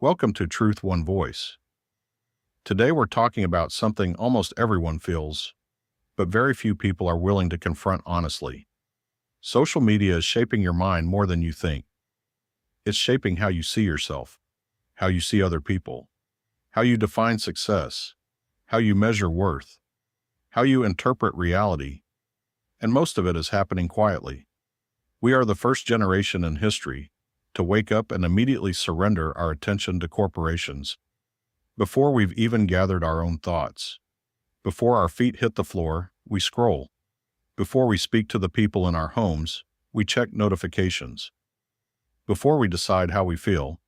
Welcome to Truth One Voice. Today we're talking about something almost everyone feels, but very few people are willing to confront honestly. Social media is shaping your mind more than you think. It's shaping how you see yourself, how you see other people, how you define success, how you measure worth, how you interpret reality, and most of it is happening quietly. We are the first generation in history to wake up and immediately surrender our attention to corporations. Before we've even gathered our own thoughts. Before our feet hit the floor, we scroll. Before we speak to the people in our homes, we check notifications. Before we decide how we feel,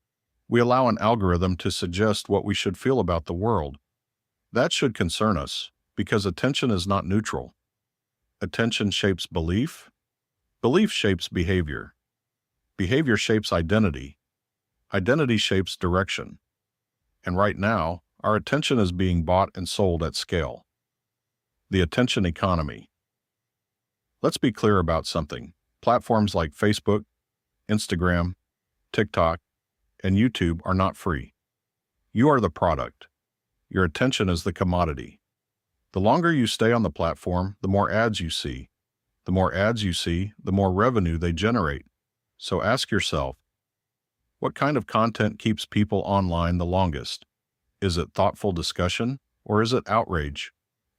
we allow an algorithm to suggest what we should feel about the world. That should concern us, because attention is not neutral. Attention shapes belief. Belief shapes behavior. Behavior shapes identity. Identity shapes direction. And right now, our attention is being bought and sold at scale. The attention economy. Let's be clear about something. Platforms like Facebook, Instagram, TikTok, and YouTube are not free. You are the product. Your attention is the commodity. The longer you stay on the platform, the more ads you see. The more ads you see, the more revenue they generate. So ask yourself, what kind of content keeps people online the longest? Is it thoughtful discussion, or is it outrage,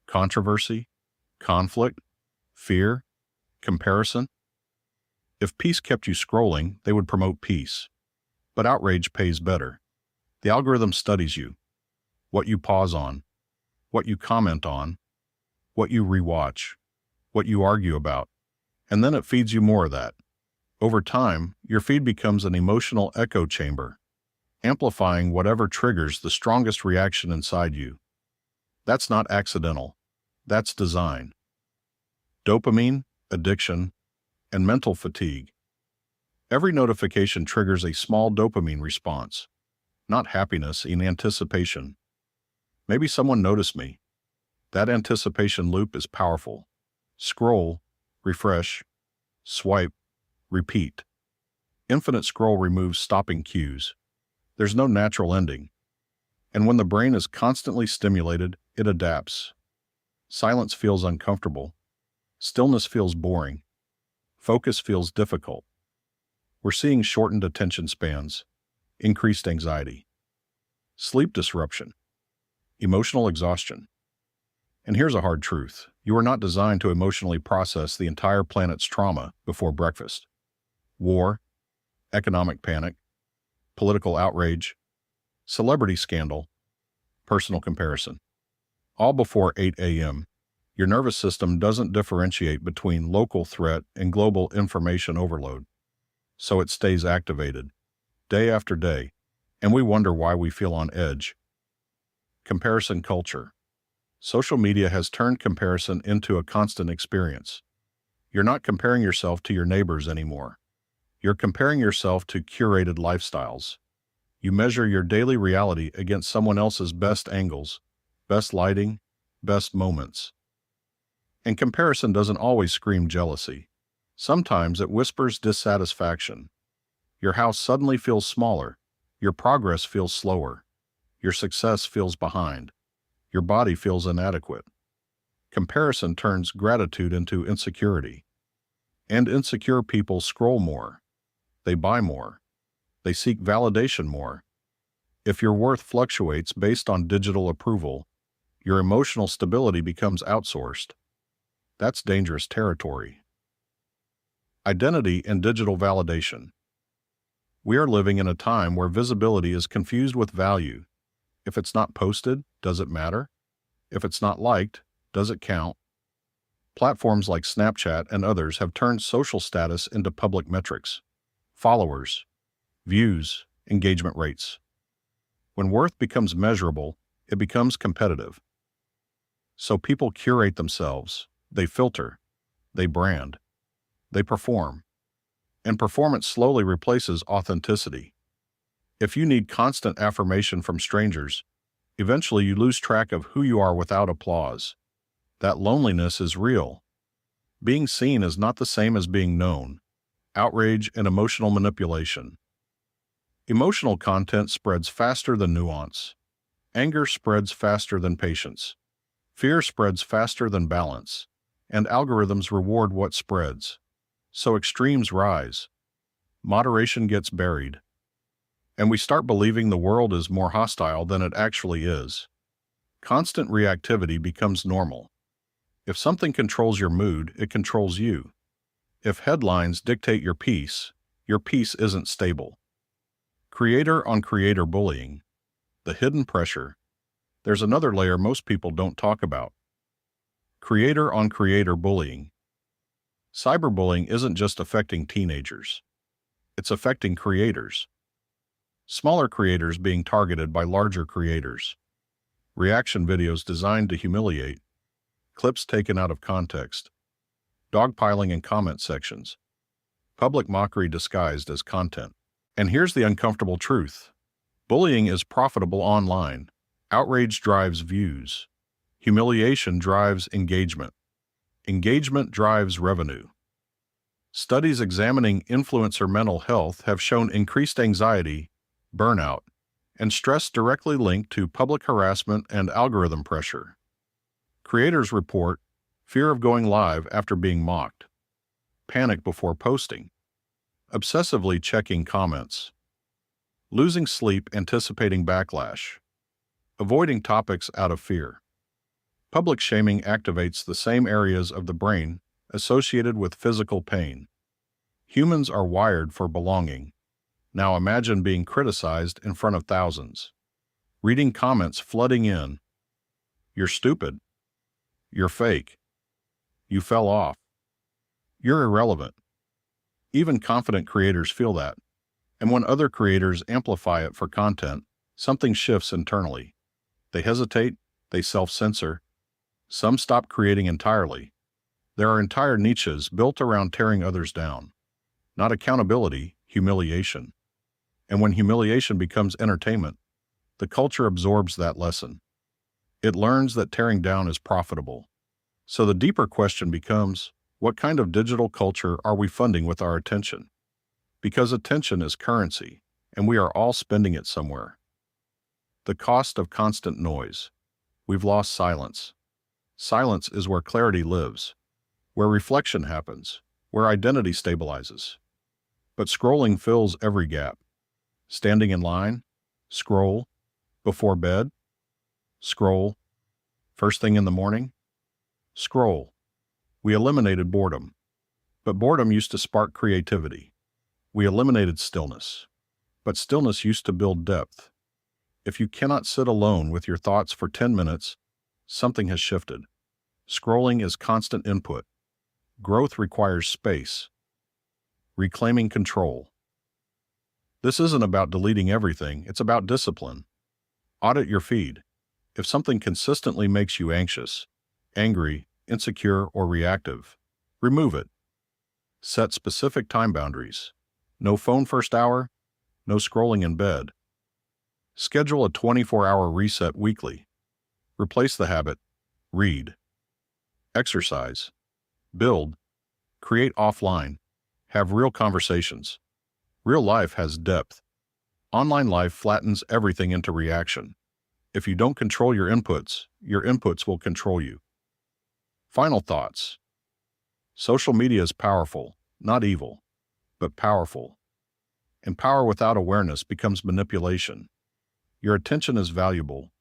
controversy, conflict, fear, comparison? If peace kept you scrolling, they would promote peace. But outrage pays better. The algorithm studies you, what you pause on, what you comment on, what you rewatch, what you argue about, and then it feeds you more of that. Over time, your feed becomes an emotional echo chamber, amplifying whatever triggers the strongest reaction inside you. That's not accidental. That's design. Dopamine, addiction, and mental fatigue. Every notification triggers a small dopamine response, not happiness in anticipation. Maybe someone noticed me. That anticipation loop is powerful. Scroll, refresh, swipe, repeat. Infinite scroll removes stopping cues. There's no natural ending. And when the brain is constantly stimulated, it adapts. Silence feels uncomfortable. Stillness feels boring. Focus feels difficult. We're seeing shortened attention spans, increased anxiety, sleep disruption, emotional exhaustion. And here's a hard truth. You are not designed to emotionally process the entire planet's trauma before breakfast. War, economic panic, political outrage, celebrity scandal, personal comparison. All before 8 a.m. Your nervous system doesn't differentiate between local threat and global information overload. So it stays activated, day after day, and we wonder why we feel on edge. Comparison culture. Social media has turned comparison into a constant experience. You're not comparing yourself to your neighbors anymore. You're comparing yourself to curated lifestyles. You measure your daily reality against someone else's best angles, best lighting, best moments. And comparison doesn't always scream jealousy. Sometimes it whispers dissatisfaction. Your house suddenly feels smaller. Your progress feels slower. Your success feels behind. Your body feels inadequate. Comparison turns gratitude into insecurity. And insecure people scroll more. They buy more. They seek validation more. If your worth fluctuates based on digital approval, your emotional stability becomes outsourced. That's dangerous territory. Identity and digital validation. We are living in a time where visibility is confused with value. If it's not posted, does it matter? If it's not liked, does it count? Platforms like Snapchat and others have turned social status into public metrics. Followers, views, engagement rates. When worth becomes measurable, it becomes competitive. So people curate themselves, they filter, they brand, they perform. And performance slowly replaces authenticity. If you need constant affirmation from strangers, eventually you lose track of who you are without applause. That loneliness is real. Being seen is not the same as being known. Outrage and emotional manipulation. Emotional content spreads faster than nuance. Anger spreads faster than patience. Fear spreads faster than balance. And algorithms reward what spreads. So extremes rise. Moderation gets buried. And we start believing the world is more hostile than it actually is. Constant reactivity becomes normal. If something controls your mood, it controls you. If headlines dictate your peace isn't stable. Creator on creator bullying. The hidden pressure. There's another layer most people don't talk about. Creator on creator bullying. Cyberbullying isn't just affecting teenagers. It's affecting creators. Smaller creators being targeted by larger creators. Reaction videos designed to humiliate. Clips taken out of context. Dogpiling in comment sections. Public mockery disguised as content. And here's the uncomfortable truth. Bullying is profitable online. Outrage drives views. Humiliation drives engagement. Engagement drives revenue. Studies examining influencer mental health have shown increased anxiety, burnout, and stress directly linked to public harassment and algorithm pressure. Creators report fear of going live after being mocked, panic before posting, obsessively checking comments, losing sleep anticipating backlash, avoiding topics out of fear. Public shaming activates the same areas of the brain associated with physical pain. Humans are wired for belonging. Now imagine being criticized in front of thousands. Reading comments flooding in. You're stupid. You're fake. You fell off. You're irrelevant. Even confident creators feel that. And when other creators amplify it for content, something shifts internally. They hesitate, they self-censor. Some stop creating entirely. There are entire niches built around tearing others down. Not accountability, humiliation. And when humiliation becomes entertainment, the culture absorbs that lesson. It learns that tearing down is profitable. So the deeper question becomes, what kind of digital culture are we funding with our attention? Because attention is currency, and we are all spending it somewhere. The cost of constant noise. We've lost silence. Silence is where clarity lives, where reflection happens, where identity stabilizes. But scrolling fills every gap. Standing in line, scroll. Before bed, scroll. First thing in the morning, scroll. We eliminated boredom. But boredom used to spark creativity. We eliminated stillness. But stillness used to build depth. If you cannot sit alone with your thoughts for 10 minutes, something has shifted. Scrolling is constant input. Growth requires space. Reclaiming control. This isn't about deleting everything, it's about discipline. Audit your feed. If something consistently makes you anxious, angry, insecure, or reactive, remove it. Set specific time boundaries. No phone first hour, no scrolling in bed. Schedule a 24-hour reset weekly. Replace the habit. Read. Exercise. Build. Create offline. Have real conversations. Real life has depth. Online life flattens everything into reaction. If you don't control your inputs will control you. Final thoughts. Social media is powerful, not evil, but powerful. And power without awareness becomes manipulation. Your attention is valuable.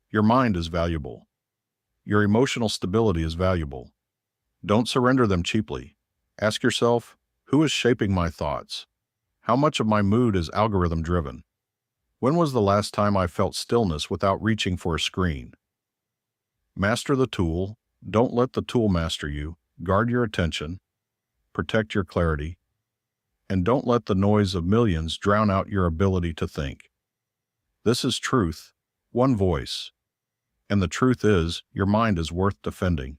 Your mind is valuable. Your emotional stability is valuable. Don't surrender them cheaply. Ask yourself, who is shaping my thoughts? How much of my mood is algorithm-driven? When was the last time I felt stillness without reaching for a screen? Master the tool. Don't let the tool master you. Guard your attention. Protect your clarity. And don't let the noise of millions drown out your ability to think. This is truth, one voice. And the truth is, your mind is worth defending.